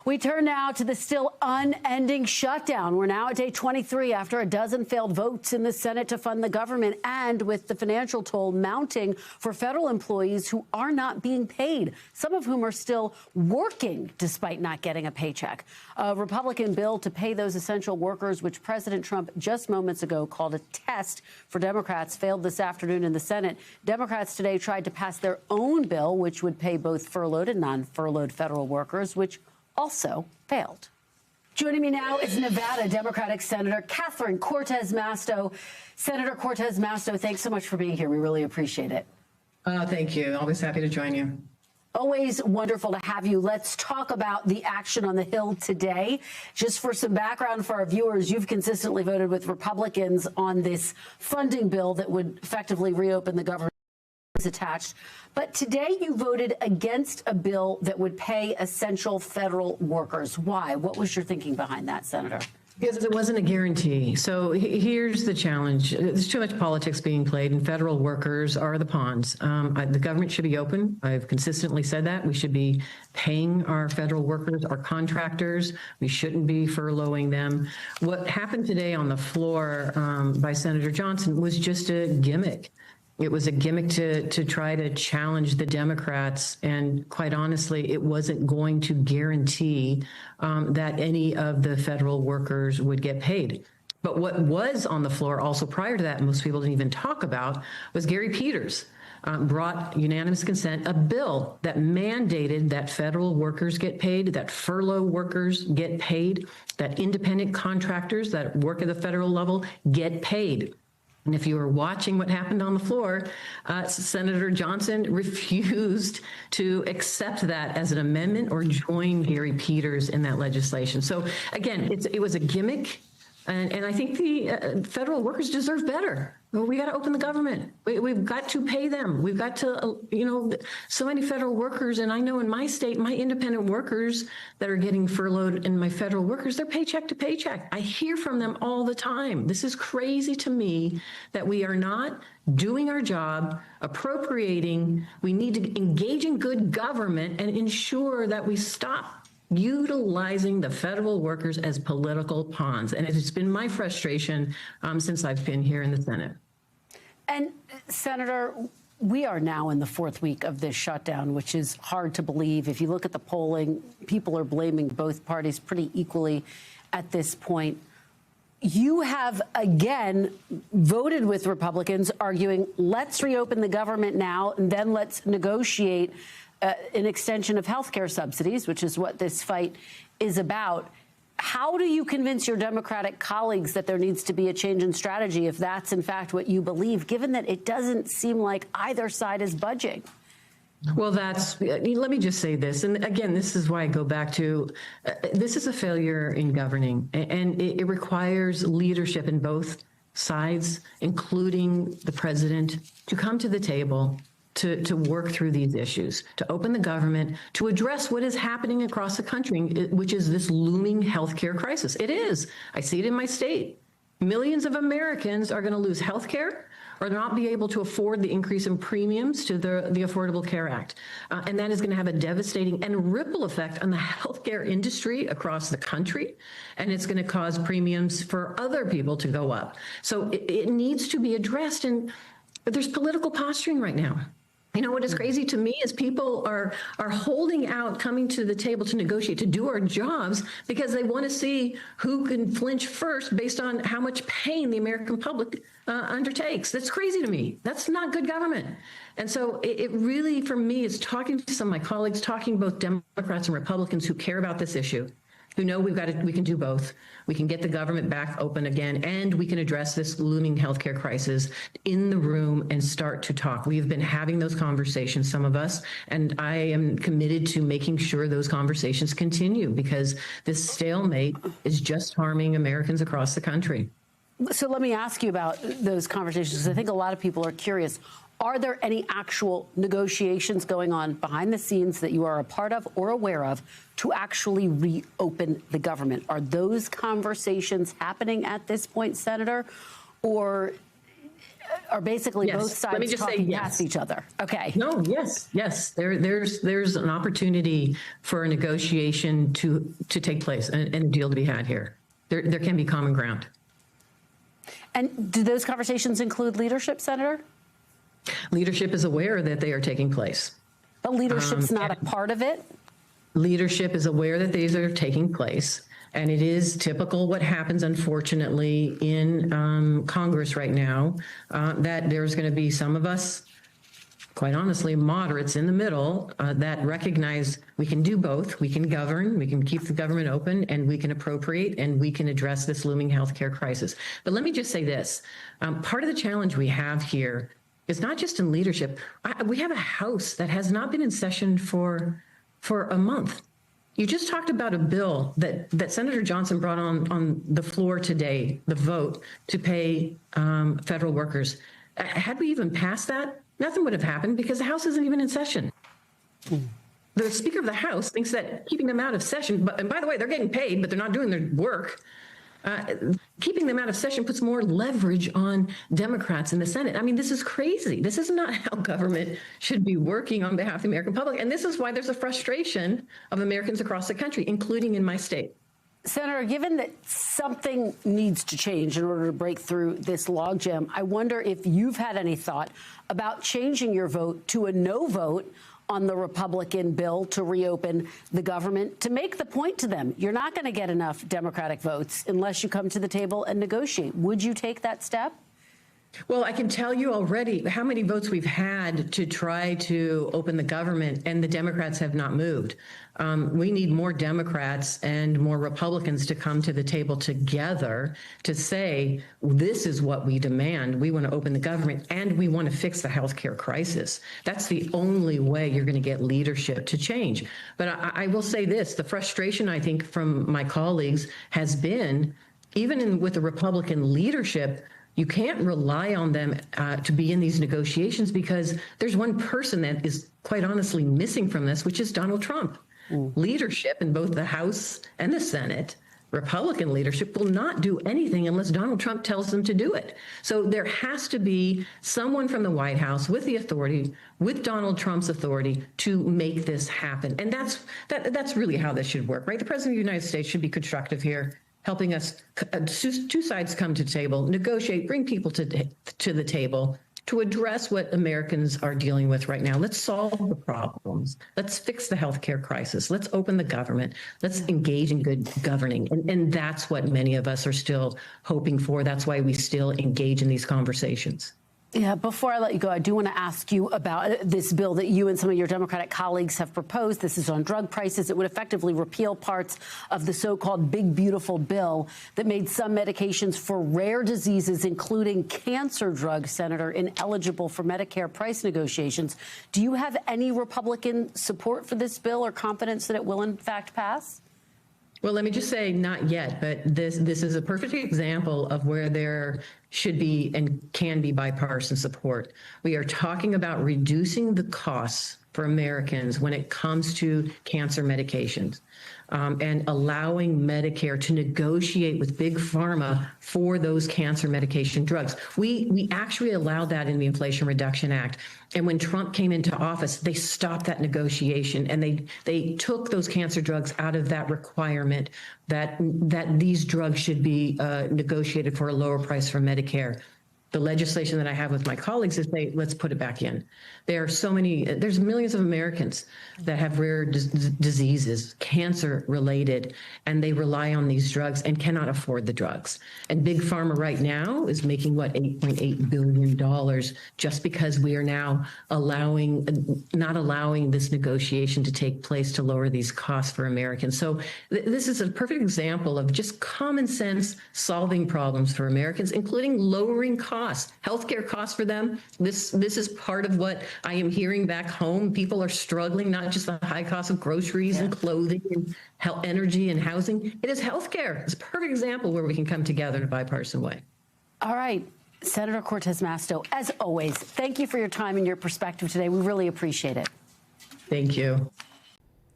We turn now to the still unending shutdown. We're now at day 23 after a dozen failed votes in the Senate to fund the government, and with the financial toll mounting for federal employees who are not being paid, some of whom are still working despite not getting a paycheck. A Republican bill to pay those essential workers, which President Trump just moments ago called a test for Democrats, failed this afternoon in the Senate. Democrats today tried to pass their own bill, which would pay both furloughed and non-furloughed federal workers, which also failed. Joining me now is Nevada Democratic Senator Catherine Cortez Masto. Senator Cortez Masto, thanks so much for being here. We really appreciate it. Thank you. Always happy to join you. Always wonderful to have you. Let's talk about the action on the Hill today. Just for some background for our viewers, you've consistently voted with Republicans on this funding bill that would effectively reopen the government attached. But today you voted against a bill that would pay essential federal workers. Why? What was your thinking behind that, Senator? Because it wasn't a guarantee. So here's the challenge. There's too much politics being played, and federal workers are the pawns. The government should be open. I've consistently said that. We should be paying our federal workers, our contractors. We shouldn't be furloughing them. What happened today on the floor by Senator Johnson was just a gimmick. It was a gimmick to try to challenge the Democrats, and quite honestly, it wasn't going to guarantee that any of the federal workers would get paid. But what was on the floor also prior to that, and most people didn't even talk about, was Gary Peters brought unanimous consent, a bill that mandated that federal workers get paid, that furlough workers get paid, that independent contractors that work at the federal level get paid. And if you were watching what happened on the floor, Senator Johnson refused to accept that as an amendment or join Gary Peters in that legislation. So again, it was a gimmick, and I think the federal workers deserve better. We got to open the government. We've got to pay them. We've got to, so many federal workers, and I know in my state, my independent workers that are getting furloughed and my federal workers, they're paycheck to paycheck. I hear from them all the time. This is crazy to me that we are not doing our job, appropriating. We need to engage in good government and ensure that we stop utilizing the federal workers as political pawns. And it's been my frustration since I've been here in the Senate. And Senator, we are now in the fourth week of this shutdown, which is hard to believe. If you look at the polling, people are blaming both parties pretty equally at this point. You have, again, voted with Republicans, arguing, let's reopen the government now, and then let's negotiate an extension of health care subsidies, which is what this fight is about. How do you convince your Democratic colleagues that there needs to be a change in strategy if that's, in fact, what you believe, given that it doesn't seem like either side is budging? Well, let me just say this. And again, this is why I go back to this is a failure in governing, and it requires leadership in both sides, including the president, to come to the table to work through these issues, to open the government, to address what is happening across the country, which is this looming healthcare crisis. It is. I see it in my state. Millions of Americans are going to lose healthcare or not be able to afford the increase in premiums to the Affordable Care Act. And that is going to have a devastating and ripple effect on the healthcare industry across the country. And it's going to cause premiums for other people to go up. So it needs to be addressed. And there's political posturing right now. You know, what is crazy to me is people are holding out, coming to the table to negotiate, to do our jobs, because they want to see who can flinch first based on how much pain the American public undertakes. That's crazy to me. That's not good government. And so it really, for me, is talking to some of my colleagues, talking both Democrats and Republicans who care about this issue, who know we can do both. We can get the government back open again, and we can address this looming healthcare crisis in the room and start to talk. We've been having those conversations, some of us, and I am committed to making sure those conversations continue, because this stalemate is just harming Americans across the country. So let me ask you about those conversations, because I think a lot of people are curious. Are there any actual negotiations going on behind the scenes that you are a part of or aware of to actually reopen the government? Are those conversations happening at this point, Senator? Or are basically Yes. both Let me sides just say talking yes. past each other? Okay. No, yes. There's an opportunity for a negotiation to take place and a deal to be had here. There can be common ground. And do those conversations include leadership, Senator? Leadership is aware that they are taking place. But leadership's not a part of it? Leadership is aware that these are taking place. And it is typical what happens, unfortunately, in Congress right now, that there's going to be some of us, quite honestly, moderates in the middle that recognize we can do both. We can govern, we can keep the government open, and we can appropriate, and we can address this looming healthcare crisis. But let me just say this. Part of the challenge we have here is not just in leadership. We have a House that has not been in session for a month. You just talked about a bill that Senator Johnson brought on the floor today, the vote to pay federal workers. Had we even passed that, nothing would have happened because the House isn't even in session. The Speaker of the House thinks that keeping them out of session, and by the way, they're getting paid, but they're not doing their work. Keeping them out of session puts more leverage on Democrats in the Senate. I mean, this is crazy. This is not how government should be working on behalf of the American public. And this is why there's a frustration of Americans across the country, including in my state. Senator, given that something needs to change in order to break through this logjam, I wonder if you've had any thought about changing your vote to a no vote on the Republican bill to reopen the government, to make the point to them, you're not going to get enough Democratic votes unless you come to the table and negotiate. Would you take that step? Well, I can tell you already how many votes we've had to try to open the government, and the Democrats have not moved. We need more Democrats and more Republicans to come to the table together to say, this is what we demand. We want to open the government and we want to fix the healthcare crisis. That's the only way you're going to get leadership to change. But I will say this, the frustration, I think, from my colleagues has been, even with the Republican leadership, you can't rely on them to be in these negotiations because there's one person that is quite honestly missing from this, which is Donald Trump. Leadership in both the House and the Senate, Republican leadership, will not do anything unless Donald Trump tells them to do it. So there has to be someone from the White House with the authority, with Donald Trump's authority, to make this happen. And that's really how this should work, right? The President of the United States should be constructive here, helping us, two sides come to the table, negotiate, bring people to the table to address what Americans are dealing with right now. Let's solve the problems. Let's fix the healthcare crisis. Let's open the government. Let's engage in good governing. And that's what many of us are still hoping for. That's why we still engage in these conversations. Yeah, before I let you go, I do want to ask you about this bill that you and some of your Democratic colleagues have proposed. This is on drug prices. It would effectively repeal parts of the so-called Big Beautiful Bill that made some medications for rare diseases, including cancer drugs, Senator, ineligible for Medicare price negotiations. Do you have any Republican support for this bill or confidence that it will, in fact, pass? Well, let me just say, not yet, but this is a perfect example of where there should be and can be bipartisan support. We are talking about reducing the costs for Americans when it comes to cancer medications, and allowing Medicare to negotiate with Big Pharma for those cancer medication drugs. We actually allowed that in the Inflation Reduction Act. And when Trump came into office, they stopped that negotiation and they took those cancer drugs out of that requirement that these drugs should be negotiated for a lower price for Medicare. The legislation that I have with my colleagues is let's put it back in. There's millions of Americans that have rare diseases, cancer related, and they rely on these drugs and cannot afford the drugs. And Big Pharma right now is making, $8.8 billion just because we are now not allowing this negotiation to take place to lower these costs for Americans. So this is a perfect example of just common sense solving problems for Americans, including lowering costs. Healthcare costs for them. This is part of what I am hearing back home. People are struggling, not just the high cost of groceries and clothing and energy and housing. It is healthcare. It's a perfect example where we can come together in a bipartisan way. All right. Senator Cortez Masto, as always, thank you for your time and your perspective today. We really appreciate it. Thank you.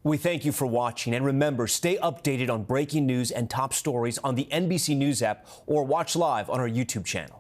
We thank you for watching, and remember, stay updated on breaking news and top stories on the NBC News app or watch live on our YouTube channel.